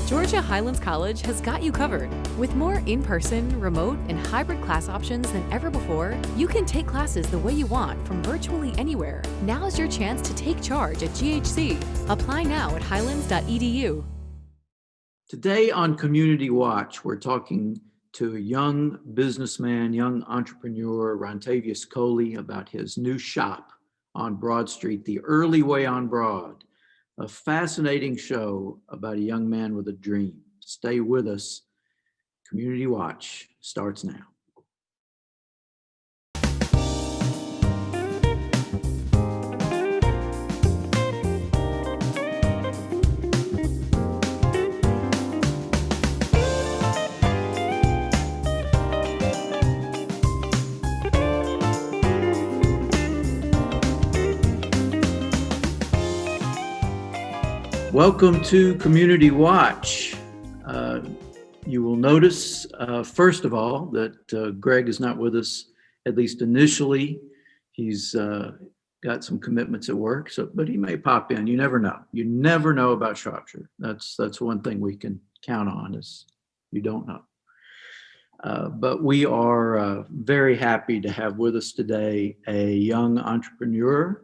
Georgia Highlands College has got you covered. With more in-person, remote, and hybrid class options than ever before, you can take classes the way you want from virtually anywhere. Now's your chance to take charge at GHC. Apply now at highlands.edu. Today on Community Watch, we're talking to a young businessman, young entrepreneur, Rontavious Coley, about his new shop on Broad Street, The Early Way on Broad. A fascinating show about a young man with a dream. Stay with us. Community Watch starts now. Welcome to Community Watch. You will notice, first of all, that Greg is not with us, at least initially. He's got some commitments at work, but he may pop in. You never know. You never know about Shropshire. That's one thing we can count on, is you don't know. But we are very happy to have with us today a young entrepreneur,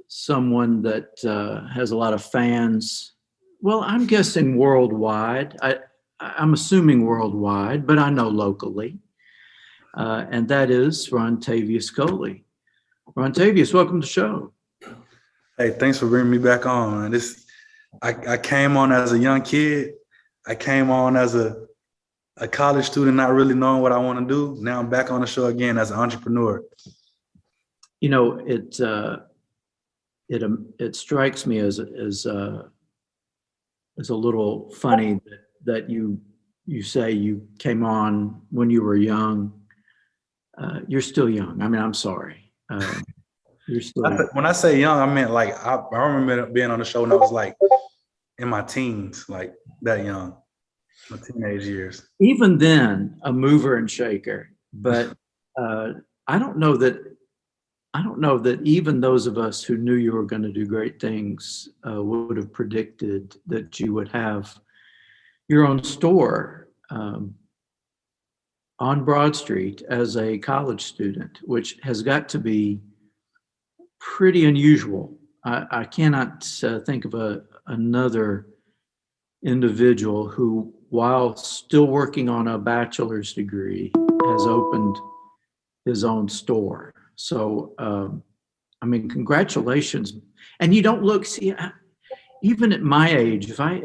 someone that has a lot of fans. Well, I'm guessing worldwide. I'm assuming worldwide, but I know locally. And that is Rontavious Coley. Rontavious, welcome to the show. Hey, thanks for bringing me back on. I came on as a young kid. I came on as a college student, not really knowing what I want to do. Now I'm back on the show again as an entrepreneur. You know, it strikes me as a little funny that you say you came on when you were young. You're still young. I mean, I'm sorry. You're still young. When I say young, I meant like I remember being on the show when I was like in my teens, like that young, my teenage years. Even then, a mover and shaker. But I don't know that even those of us who knew you were going to do great things would have predicted that you would have your own store on Broad Street as a college student, which has got to be pretty unusual. I cannot think of another individual who, while still working on a bachelor's degree, has opened his own store. So, I mean, congratulations. And you don't look, even at my age, if I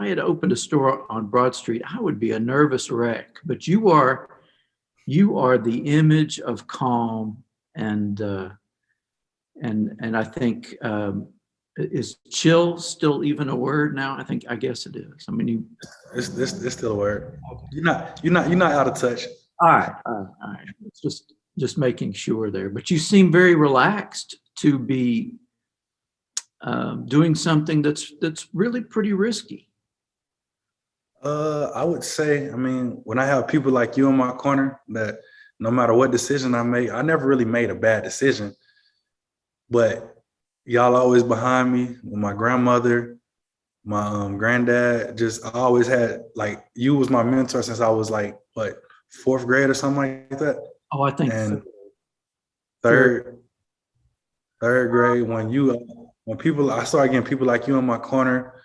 had opened a store on Broad Street, I would be a nervous wreck. But you are the image of calm, and I think, is chill still even a word now? I guess it is. I mean, it's still a word. You're not out of touch. All right. It's just making sure there. But you seem very relaxed to be doing something that's really pretty risky. I would say, I mean, when I have people like you in my corner, that no matter what decision I make, I never really made a bad decision. But y'all always behind me. My grandmother, my granddad, I always had, like, you was my mentor since I was like, what, 4th grade or something like that? Oh, I think and third grade, when I started getting people like you in my corner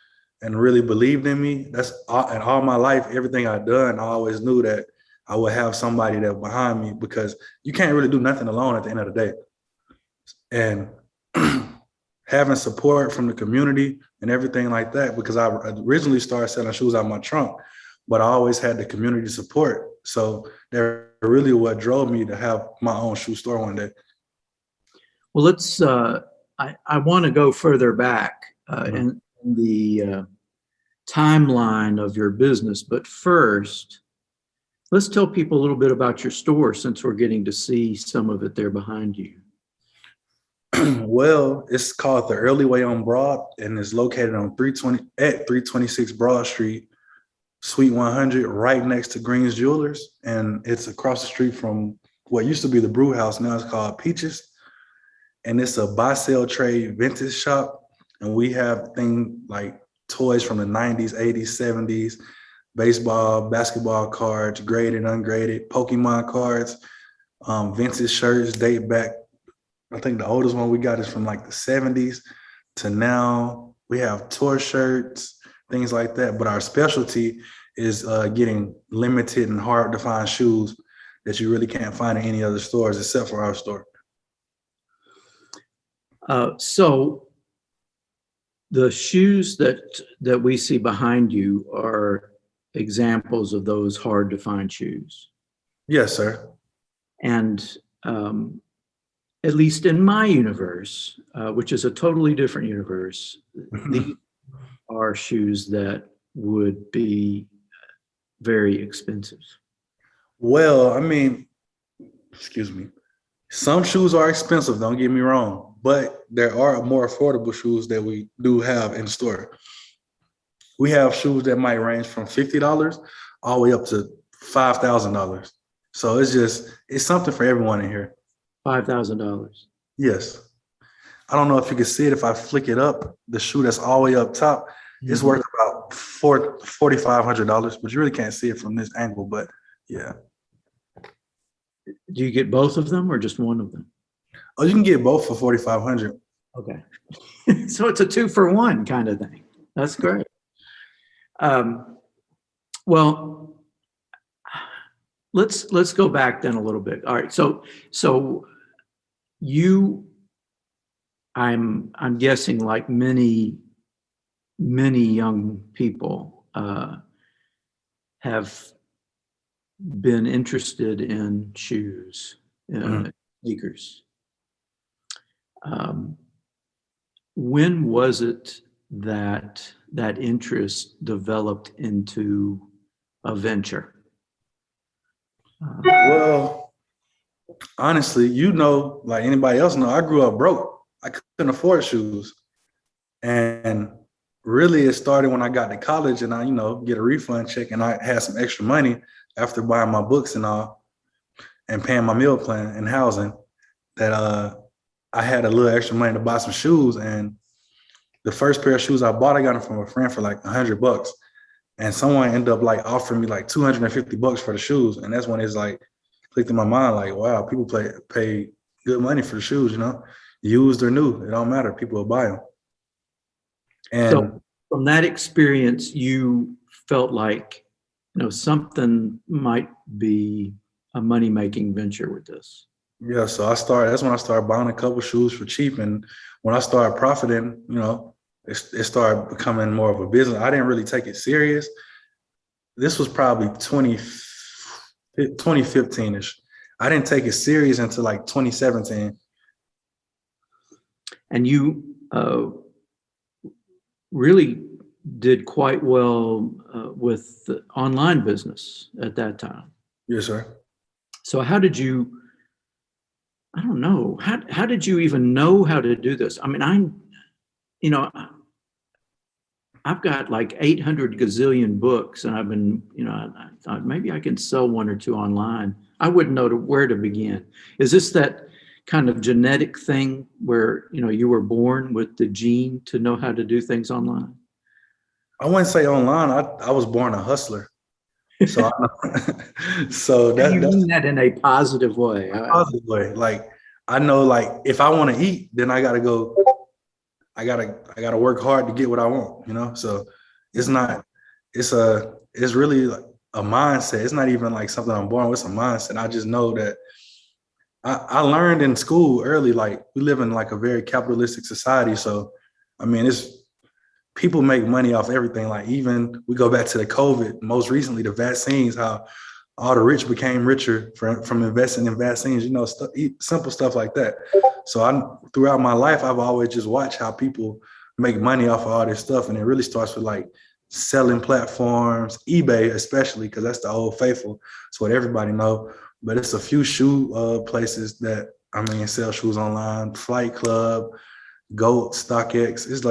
and really believed in me. That's all my life, everything I've done, I always knew that I would have somebody that behind me, because you can't really do nothing alone at the end of the day. And having support from the community and everything like that, because I originally started selling shoes out of my trunk, but I always had the community support. So they're really what drove me to have my own shoe store one day. Well, let's, I want to go further back in the timeline of your business. But first, let's tell people a little bit about your store, since we're getting to see some of it there behind you. Well, it's called The Early Way on Broad, and it's located on 326 Broad Street, Suite 100, right next to Green's Jewelers. And it's across the street from what used to be the brew house. Now it's called Peaches. And it's a buy, sell, trade vintage shop. And we have things like toys from the 90s, 80s, 70s, baseball, basketball cards, graded, ungraded, Pokemon cards, vintage shirts date back. I think the oldest one we got is from like the 70s to now. We have tour shirts, things like that. But our specialty is getting limited and hard to find shoes that you really can't find in any other stores except for our store. So the shoes that we see behind you are examples of those hard to find shoes. Yes, sir. And at least in my universe, which is a totally different universe, these are shoes that would be very expensive. Well, I mean, excuse me. Some shoes are expensive, don't get me wrong, but there are more affordable shoes that we do have in store. We have shoes that might range from $50 all the way up to $5,000. So it's something for everyone in here. $5,000. Yes. I don't know if you can see it if I flick it up. The shoe that's all the way up top, it's worth about $4,500, but you really can't see it from this angle. But yeah. Do you get both of them or just one of them? Oh, you can get both for $4,500. Okay. So it's a 2-for-1 kind of thing. That's great. Well, let's go back then a little bit. All right. So you, I'm guessing, like many young people, have been interested in shoes, sneakers. When was it that interest developed into a venture? Well, honestly, like anybody else know, I grew up broke. I couldn't afford shoes. And really it started when I got to college and I, get a refund check and I had some extra money after buying my books and all and paying my meal plan and housing that I had a little extra money to buy some shoes. And the first pair of shoes I bought, I got them from a friend for like $100. And someone ended up like offering me like $250 for the shoes. And that's when it's like clicked in my mind, like, wow, people pay good money for the shoes, used or new, it don't matter. People will buy them. And so from that experience, you felt like, something might be a money-making venture with this. Yeah, so that's when I started buying a couple shoes for cheap. And when I started profiting, it started becoming more of a business. I didn't really take it serious. This was probably 2015-ish. I didn't take it serious until like 2017. And you really did quite well with the online business at that time. Yes, sir. So how did you, I don't know, how did you even know how to do this? I mean, I've got like 800 gazillion books and I've been, I thought maybe I can sell one or two online. I wouldn't know where to begin. Is this that kind of genetic thing where, you were born with the gene to know how to do things online? I wouldn't say online. I was born a hustler. So, you mean that in a positive way? Positive way. Like, I know, like, if I want to eat, then I gotta go. I gotta work hard to get what I want. So it's really like a mindset. It's not even like something I'm born with. It's a mindset. I just know that I learned in school early. Like, we live in like a very capitalistic society. So, I mean, people make money off everything. Like, even we go back to the COVID, most recently, the vaccines, how all the rich became richer from investing in vaccines, simple stuff like that. So throughout my life, I've always just watched how people make money off of all this stuff. And it really starts with like selling platforms, eBay, especially, because that's the old faithful. It's what everybody know. But it's a few shoe places that, sell shoes online, Flight Club, Goat, StockX. It's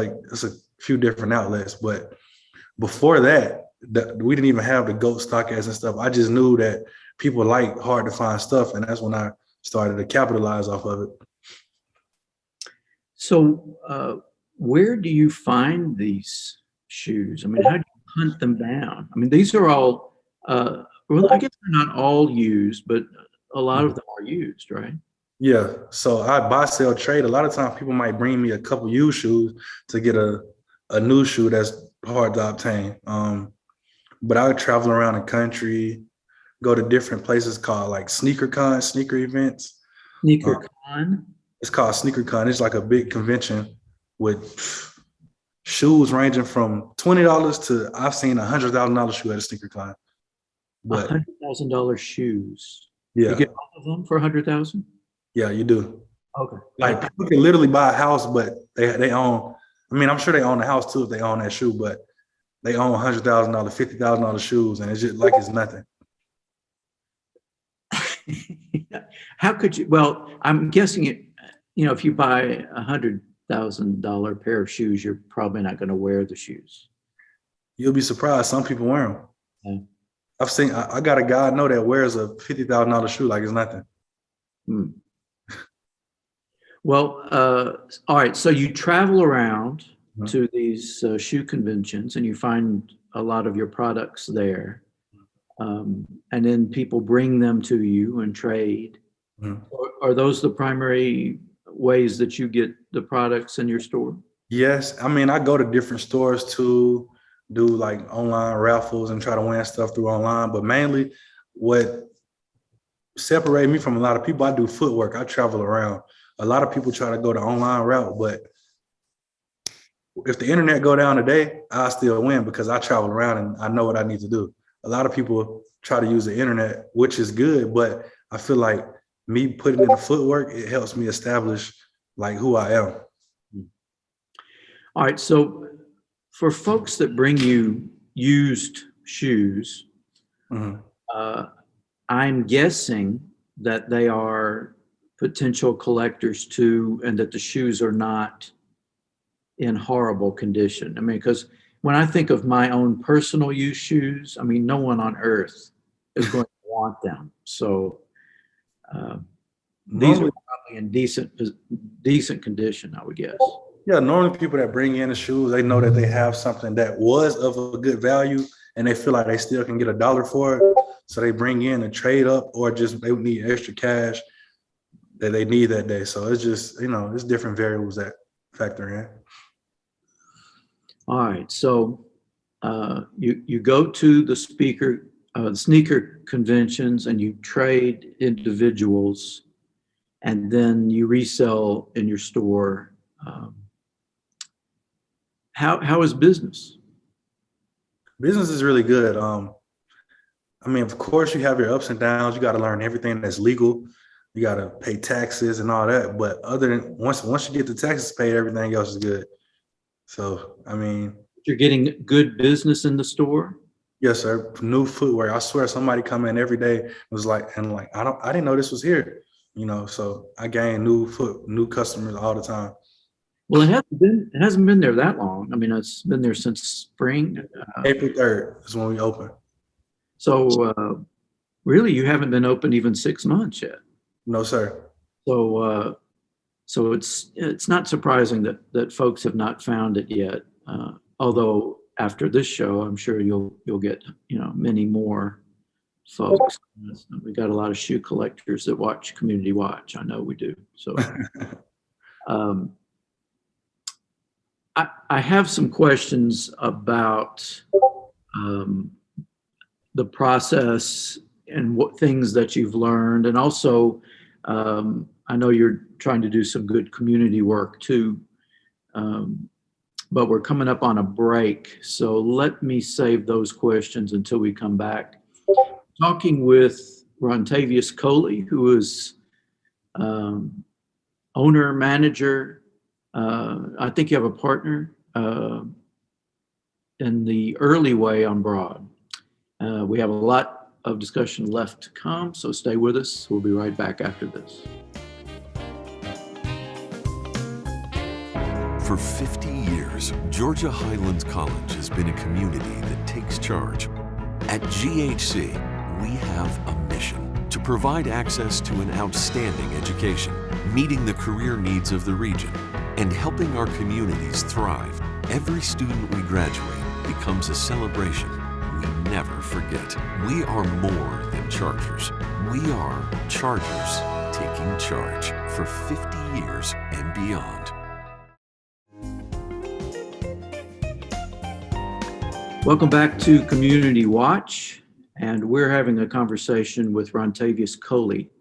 a few different outlets. But before that, we didn't even have the Goat, StockX and stuff. I just knew that people like hard to find stuff. And that's when I started to capitalize off of it. So where do you find these shoes? I mean, how do you hunt them down? I mean, these are all, well, I guess they're not all used, but a lot of them are used, right? Yeah. So I buy, sell, trade. A lot of times people might bring me a couple used shoes to get a new shoe that's hard to obtain. But I would travel around the country, go to different places called like sneaker events. Sneaker con? It's called SneakerCon. It's like a big convention with shoes ranging from $20 to I've seen $100,000 shoe at a SneakerCon. But $100,000 shoes. yeah, You get all of them for $100,000? yeah, you do. Okay. Like people can literally buy a house, but they own. I mean, I'm sure they own the house too if they own that shoe, but they own $100,000, $50,000 shoes, and it's just like it's nothing. How could you? Well, I'm guessing it. You know, if you buy $100,000 pair of shoes, you're probably not going to wear the shoes. You'll be surprised. Some people wear them. Yeah. I've seen. I got a guy I know that wears a $50,000 shoe like it's nothing. Hmm. Well, all right. So you travel around to these shoe conventions, and you find a lot of your products there, and then people bring them to you and trade. Are those the primary ways that you get the products in your store? Yes. I mean, I go to different stores to do like online raffles and try to win stuff through online. But mainly what separates me from a lot of people, I do footwork. I travel around. A lot of people try to go the online route, but if the internet go down today, I'll still win because I travel around and I know what I need to do. A lot of people try to use the internet, which is good, but I feel like me putting in the footwork, it helps me establish like who I am. All right. So for folks that bring you used shoes, I'm guessing that they are potential collectors too, and that the shoes are not in horrible condition. I mean, because when I think of my own personal use shoes, I mean, no one on earth is going to want them. So these are probably in decent condition, I would guess. Yeah, normally people that bring in the shoes, they know that they have something that was of a good value and they feel like they still can get $1 for it. So they bring in a trade up or just they need extra cash that they need that day. So it's just, it's different variables that factor in. All right. So you go to the sneaker conventions and you trade individuals and then you resell in your store. How is business? Business is really good. I mean, of course, you have your ups and downs. You got to learn everything that's legal. You got to pay taxes and all that. But other than once you get the taxes paid, everything else is good. So, I mean, you're getting good business in the store. Yes, sir. New footwear. I swear, somebody come in every day was like, I didn't know this was here. So I gain new customers all the time. Well, it hasn't been there that long. I mean, it's been there since spring. April 3rd is when we open. So really, you haven't been open even 6 months yet. No, sir. So it's not surprising that folks have not found it yet. Although after this show, I'm sure you'll get many more folks. We got a lot of shoe collectors that watch Community Watch. I know we do. So I have some questions about the process and what things that you've learned. And also, I know you're trying to do some good community work too, but we're coming up on a break. So let me save those questions until we come back. Talking with Rontavious Coley, who is owner, manager. I think you have a partner in the Early Way on Broad. We have a lot of discussion left to come, so stay with us. We'll be right back after this. For 50 years, Georgia Highlands College has been a community that takes charge. At GHC, we have a mission to provide access to an outstanding education, meeting the career needs of the region, and helping our communities thrive. Every student we graduate becomes a celebration we never forget. We are more than Chargers. We are Chargers taking charge for 50 years and beyond. Welcome back to Community Watch, and we're having a conversation with Rontavious Coley,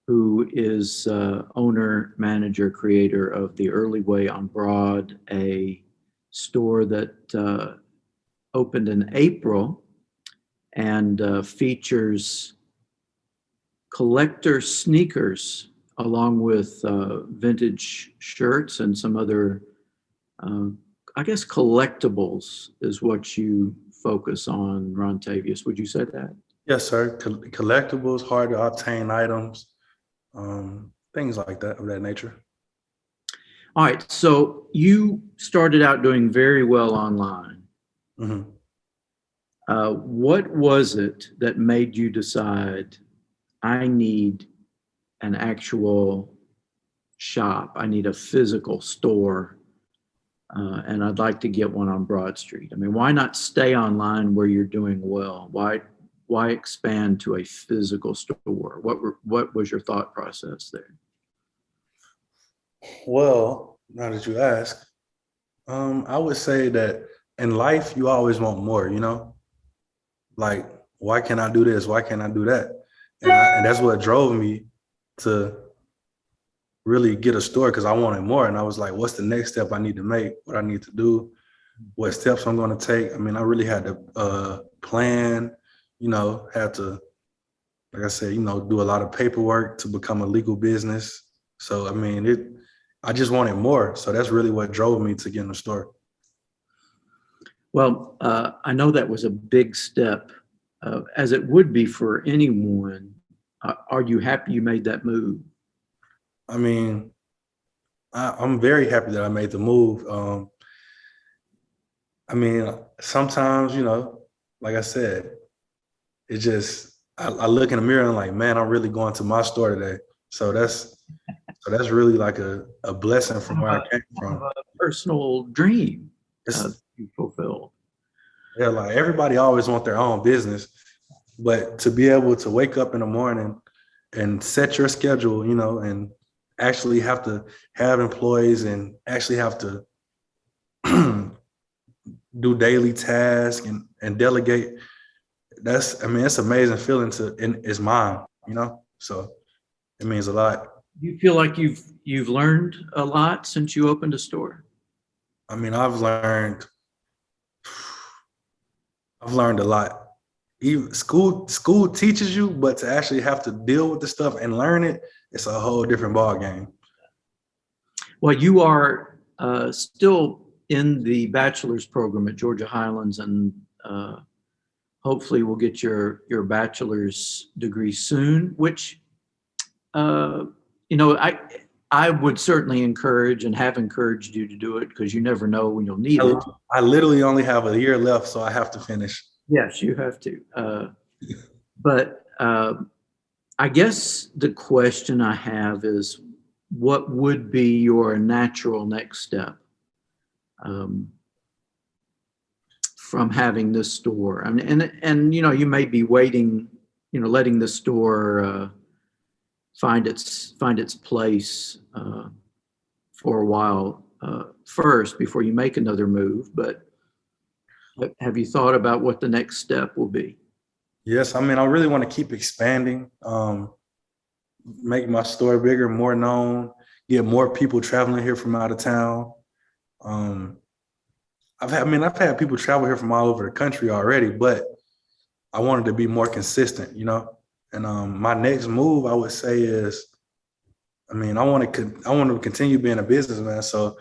who is owner, manager, creator of the Early Way on Broad, a store that opened in April and features collector sneakers along with vintage shirts and some other, I guess, collectibles is what you focus on, Rontavious. Would you say that? Yes, sir. Collectibles, hard to obtain items, things like that, of that nature. All right. So you started out doing very well online. Mm-hmm. What was it that made you decide I need an actual shop? I need a physical store, and I'd like to get one on Broad Street. I mean, why not stay online where you're doing well? Why expand to a physical store? What was your thought process there? Well, now that you ask, I would say that in life, you always want more, you know? Like, why can't I do this? Why can't I do that? And that's what drove me to really get a store, because I wanted more. And I was like, what's the next step I need to make? What I need to do? What steps I'm going to take? I mean, I really had to plan, had to, like I said, do a lot of paperwork to become a legal business. So, I mean, I just wanted more. So that's really what drove me to get in the store. Well, I know that was a big step, as it would be for anyone. Are you happy you made that move? I mean, I'm very happy that I made the move. I mean, sometimes, like I said, it just, I look in the mirror and I'm like, man, I'm really going to my store today. So that's really like a blessing from where I came from. A personal dream you fulfilled. Yeah, like everybody always want their own business, but to be able to wake up in the morning and set your schedule, and actually have to have employees and actually have to do daily tasks and delegate. It's an amazing feeling and it's mine, so it means a lot. You feel like you've learned a lot since you opened a store? I mean, I've learned a lot. Even school teaches you, but to actually have to deal with the stuff and learn it, it's a whole different ball game. Well, you are still in the bachelor's program at Georgia Highlands, and hopefully we'll get your bachelor's degree soon, which, I would certainly encourage and have encouraged you to do it, because you never know when you'll need it. I literally only have a year left, so I have to finish. Yes, you have to. But I guess the question I have is, what would be your natural next step from having this store? I mean, and you may be waiting, letting the store find its place for a while first before you make another move. But have you thought about what the next step will be? Yes, I mean, I really want to keep expanding, make my store bigger, more known, get more people traveling here from out of town. I've had people travel here from all over the country already, but I wanted to be more consistent, And my next move, I would say, is, I want to continue being a businessman. So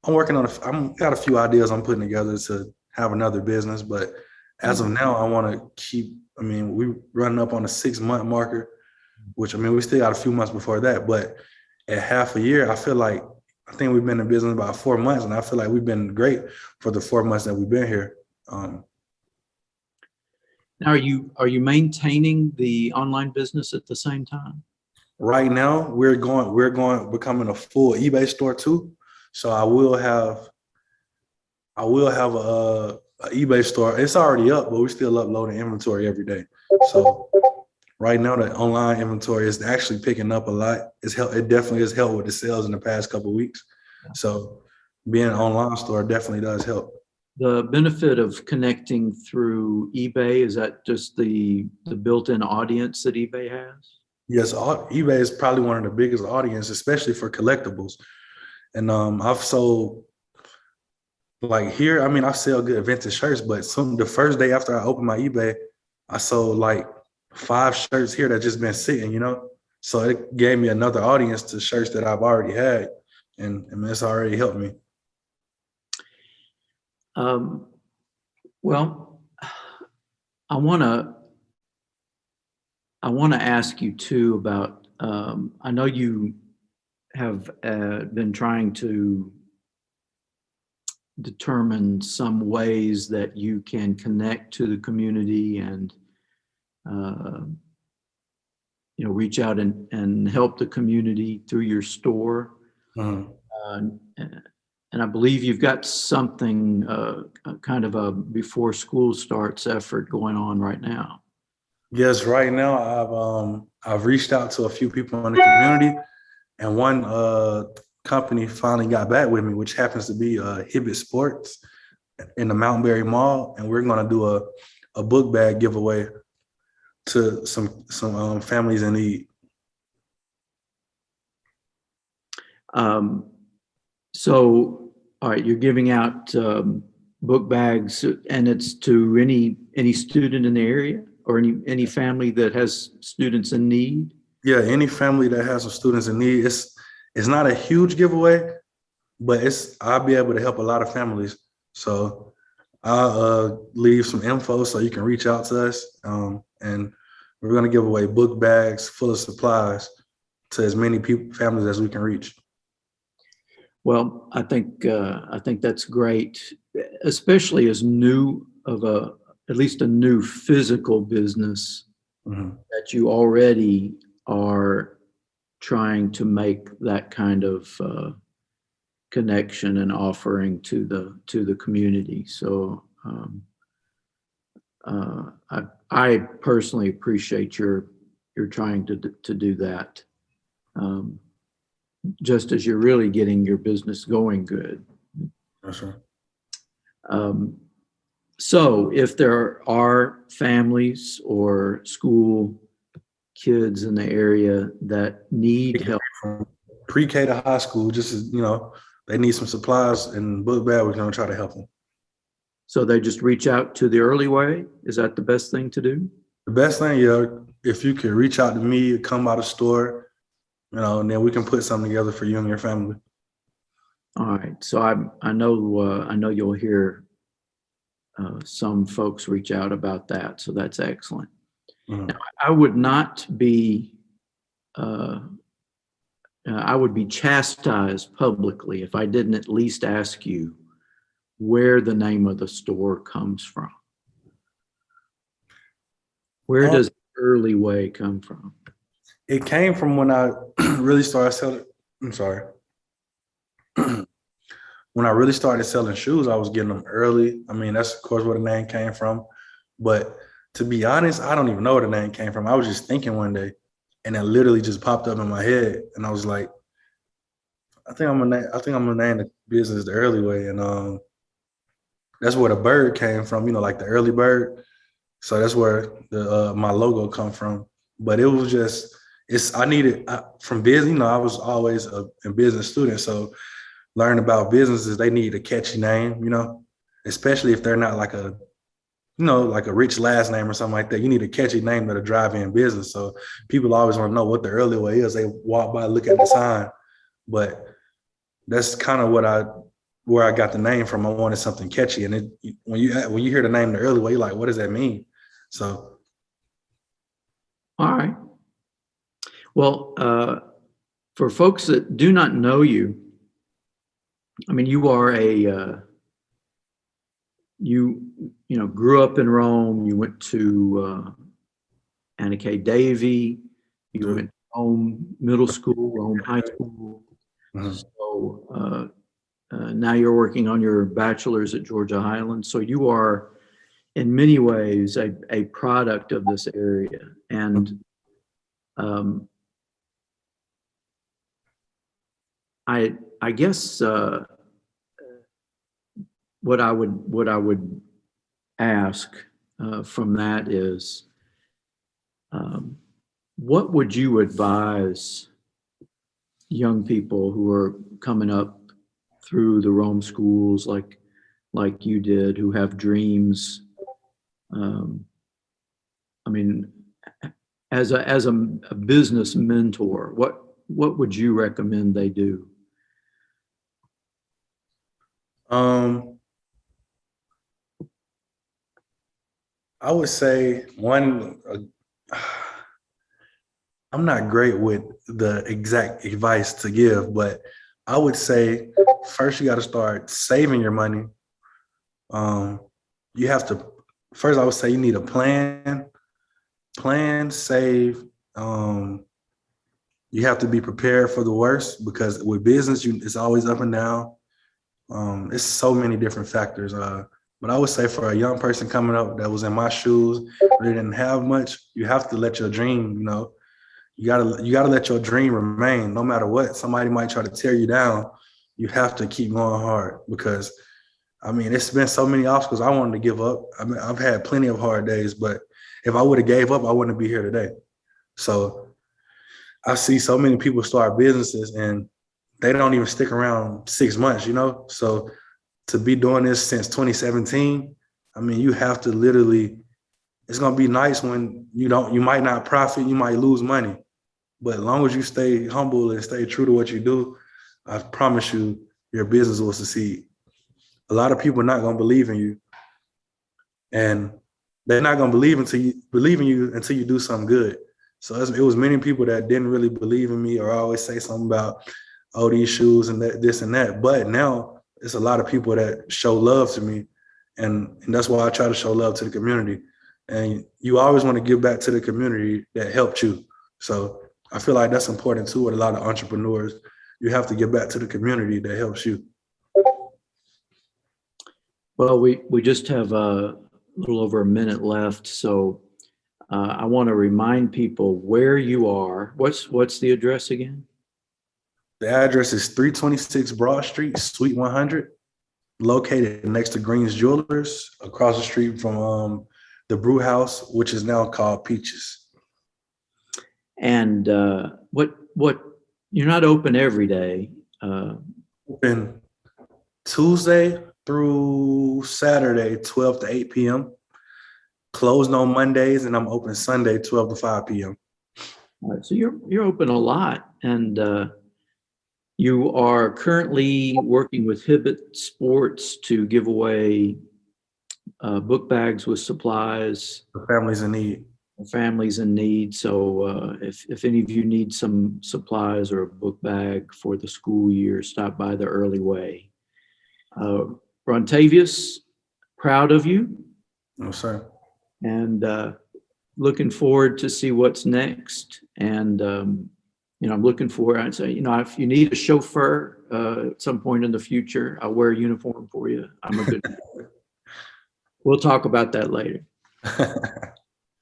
I'm working on got a few ideas I'm putting together to have another business, but as of now, I want to keep. We running up on a 6-month marker, which we still got a few months before that. But at half a year, I think we've been in business about 4 months, and I feel like we've been great for the 4 months that we've been here. Now, are you maintaining the online business at the same time? Right now, we're becoming a full eBay store too. So I will have a eBay store. It's already up, but we're still uploading inventory every day. So right now, the online inventory is actually picking up a lot. It definitely has helped with the sales in the past couple of weeks. So being an online store definitely does help. The benefit of connecting through eBay, is that just the built-in audience that eBay has? Yes, eBay is probably one of the biggest audience, especially for collectibles. And I've sold, like here, I mean, I sell good vintage shirts, but the first day after I opened my eBay, I sold like 5 shirts here that just been sitting, So it gave me another audience to shirts that I've already had. And I mean, it's already helped me. Well, I want to ask you too about, I know you have been trying to determine some ways that you can connect to the community and reach out and help the community through your store. Mm-hmm. And I believe you've got something, kind of a before school starts effort going on right now. Yes, right now I've reached out to a few people in the community, and one company finally got back with me, which happens to be Hibbett Sports in the Mountain Mall, and we're going to do a book bag giveaway to some families in need. So, all right, you're giving out book bags, and it's to any student in the area or any family that has students in need? Yeah, any family that has some students in need. It's not a huge giveaway, but I'll be able to help a lot of families. So I'll leave some info so you can reach out to us. And we're going to give away book bags full of supplies to as many families as we can reach. Well, I think that's great, especially as new of at least a new physical business, Mm-hmm. that you already are trying to make that kind of connection and offering to the community. So I personally appreciate your trying to do that. Just as you're really getting your business going good. That's right. So if there are families or school kids in the area that need help, From pre-K to high school, just as, they need some supplies and book bag, we're going to try to help them. so they just reach out to the Early Way? Is that the best thing to do? The best thing, if you can reach out to me, come by the store, and then we can put something together for you and your family. All right. So I know you'll hear some folks reach out about that. So that's excellent. Mm-hmm. Now, I would not be I would be chastised publicly if I didn't at least ask you where the name of the store comes from. Where does Early Way come from? It came from when I really started selling. I'm sorry. When I really started selling shoes, I was getting them early. I mean, that's of course where the name came from. But to be honest, I don't even know where the name came from. I was just thinking one day, and it literally just popped up in my head, and I was like, I think I'm gonna name the business the Early Way, and that's where the bird came from. Like the early bird. So that's where my logo come from. But it was just from business. I was always a business student, so learn about businesses, they need a catchy name, especially if they're not like a rich last name or something like that. You need a catchy name that'll drive in business. So people always want to know what the Early Way is. They walk by, look at the sign. But that's kind of where I got the name from. I wanted something catchy. And when you hear the name the Early Way, you're like, what does that mean? So. All right. Well, for folks that do not know you, I mean, you are you grew up in Rome. You went to Anna K. Davey. You went to Rome Middle School, Rome High School. Mm-hmm. So now you're working on your bachelor's at Georgia Highlands. So you are, in many ways, a product of this area. And I guess what I would ask from that is, what would you advise young people who are coming up through the Rome schools like you did, who have dreams? I mean, as a business mentor, what would you recommend they do? I would say I'm not great with the exact advice to give, but I would say first you got to start saving your money. You have to, first I would say you need a plan, save. You have to be prepared for the worst, because with business, it's always up and down. It's so many different factors. But I would say for a young person coming up that was in my shoes, they didn't have much, you have to let your dream, you gotta let your dream remain no matter what. Somebody might try to tear you down. You have to keep going hard, because I mean, it's been so many obstacles. I wanted to give up. I mean, I've had plenty of hard days, but if I would have gave up, I wouldn't be here today. So I see so many people start businesses and they don't even stick around 6 months, So to be doing this since 2017, I mean, you have to literally, it's gonna be nice when you might not profit, you might lose money. But as long as you stay humble and stay true to what you do, I promise you, your business will succeed. A lot of people are not gonna believe in you. And they're not gonna believe in you until you do something good. So it was many people that didn't really believe in me, or always say something about, oh, these shoes and that, this and that. But now it's a lot of people that show love to me. And that's why I try to show love to the community. And you always want to give back to the community that helped you. So I feel like that's important too with a lot of entrepreneurs. You have to give back to the community that helps you. Well, we just have a little over a minute left. So I want to remind people where you are. What's the address again? The address is 326 Broad Street, Suite 100, located next to Green's Jewelers, across the street from the brew house, which is now called Peaches. And what you're not open every day. Open Tuesday through Saturday, 12 to 8 p.m. Closed on Mondays, and I'm open Sunday, 12 to 5 p.m. All right, so you're open a lot, and you are currently working with Hibbett Sports to give away book bags with supplies for families in need. So if any of you need some supplies or a book bag for the school year, stop by the Early Way. Rontavious, proud of you. No, sir. And looking forward to see what's next. And I'm looking forward. I'd say, if you need a chauffeur at some point in the future, I'll wear a uniform for you. I'm a good. We'll talk about that later.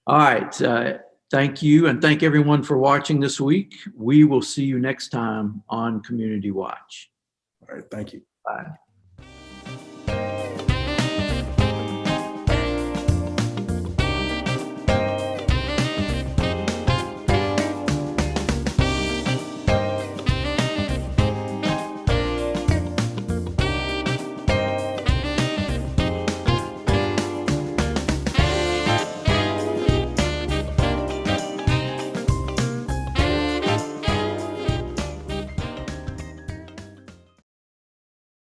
All right. Thank you, and thank everyone for watching this week. We will see you next time on Community Watch. All right. Thank you. Bye.